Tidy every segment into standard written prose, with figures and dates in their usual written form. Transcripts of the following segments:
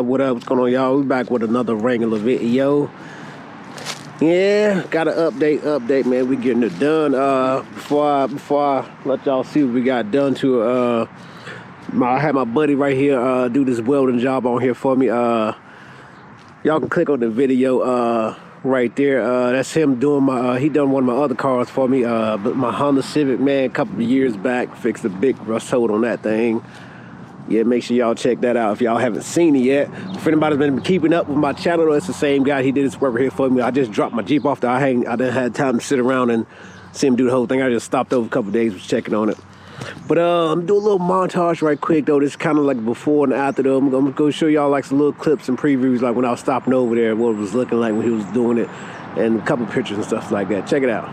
what's going on, y'all? We back with another regular video. Yeah, got an update, man. We getting it done. Before I let y'all see what we got done to I had my buddy right here do this welding job on here for me. Y'all can click on the video right there. That's him doing my he done one of my other cars for me, but my Honda Civic, man, a couple of years back. Fixed a big rust hole on that thing. Yeah, make sure y'all check that out if y'all haven't seen it yet. If anybody's been keeping up with my channel, it's the same guy. He did this work here for me. I just dropped my Jeep off there. I didn't have time to sit around and see him do the whole thing. I just stopped over a couple of days, was checking on it. But I'm doing a little montage right quick though. This is kind of like before and after though. I'm gonna go show y'all like some little clips and previews, like when I was stopping over there, what it was looking like when he was doing it, and a couple pictures and stuff like that. Check it out.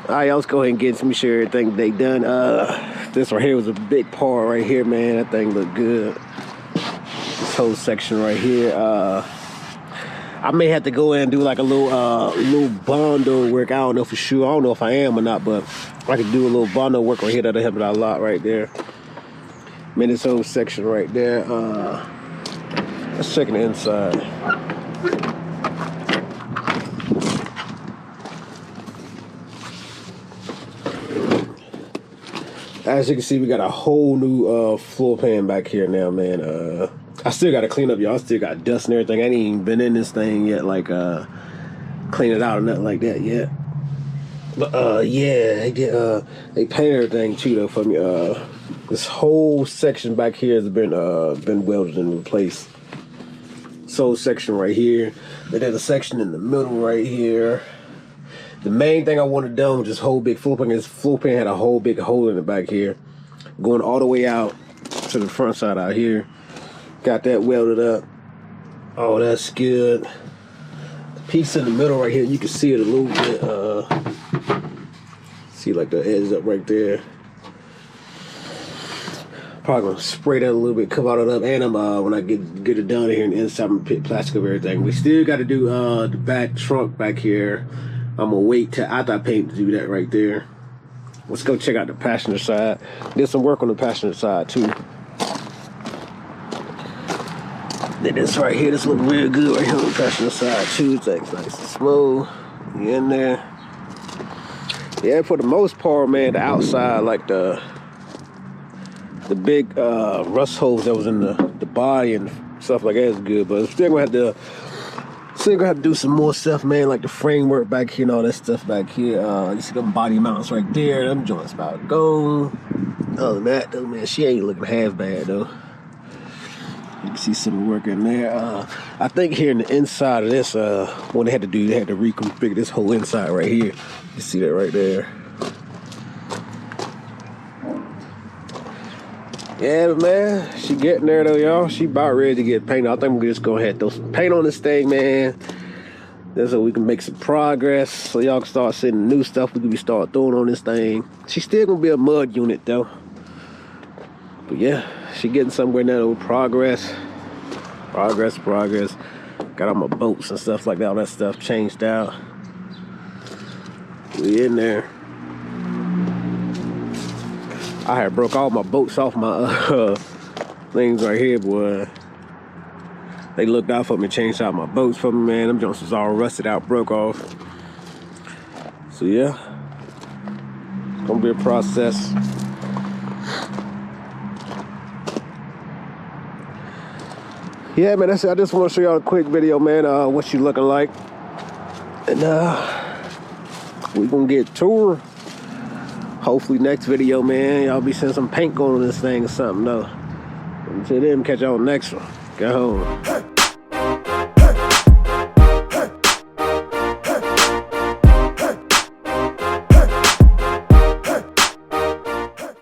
Alright, let's go ahead and get make sure everything they done. This right here was a big part right here, man. That thing looked good. This whole section right here. I may have to go in and do like a little bondo work. I don't know for sure. I don't know if I am or not, but I could do a little bondo work right here. That'll help it out a lot right there. Man, this whole section right there. Let's check the inside. As you can see, we got a whole new floor pan back here now, man. I still got to clean up, y'all. I still got dust and everything. I ain't even been in this thing yet, like clean it out or nothing like that yet. But yeah, they painted everything too though for me. This whole section back here has been welded and replaced. This whole section right here. Then there's a section in the middle right here. The main thing I wanted done was this whole big floor pan. This floor pan had a whole big hole in the back here, going all the way out to the front side out here. Got that welded up. Oh, that's good. The piece in the middle right here, you can see it a little bit. See like the edge up right there. Probably gonna spray that a little bit, cover it up, and I'm when I get it done here in the inside, I'm gonna put plastic over everything. We still got to do the back trunk back here. I'm gonna wait till after I paint to do that right there. Let's go check out the passenger side. Did some work on the passenger side too. Then this right here, this look real good right here on the passenger side too. It's like nice and smooth. You in there? Yeah, for the most part, man, the outside, like the big rust holes that was in the body and stuff like that is good, but I'm still gonna have to do some more stuff, man, like the framework back here and all that stuff back here. You see them body mounts right there. Them joints about gone. Other than that, though, man, she ain't looking half bad, though. You can see some work in there. I think here in the inside of this, what they had to do, they had to reconfigure this whole inside right here. You see that right there. Yeah, but man, she getting there though, y'all. She about ready to get painted. I think we're just gonna have to throw some paint on this thing, man. That's so we can make some progress. So y'all can start seeing new stuff we can start throwing on this thing. She's still gonna be a mud unit though. But yeah, she getting somewhere now. Progress. Got all my bolts and stuff like that. All that stuff changed out. We in there. I had broke all my bolts off my things right here, boy. They looked out for me, changed out my bolts for me, man. Them joints was all rusted out, broke off. So yeah, it's gonna be a process. Yeah, man, that's it. I just want to show y'all a quick video, man, what you looking like. And we gonna get to her. Hopefully next video, man, y'all be seeing some paint going on this thing or something, though. Until then, catch y'all next one. Go home.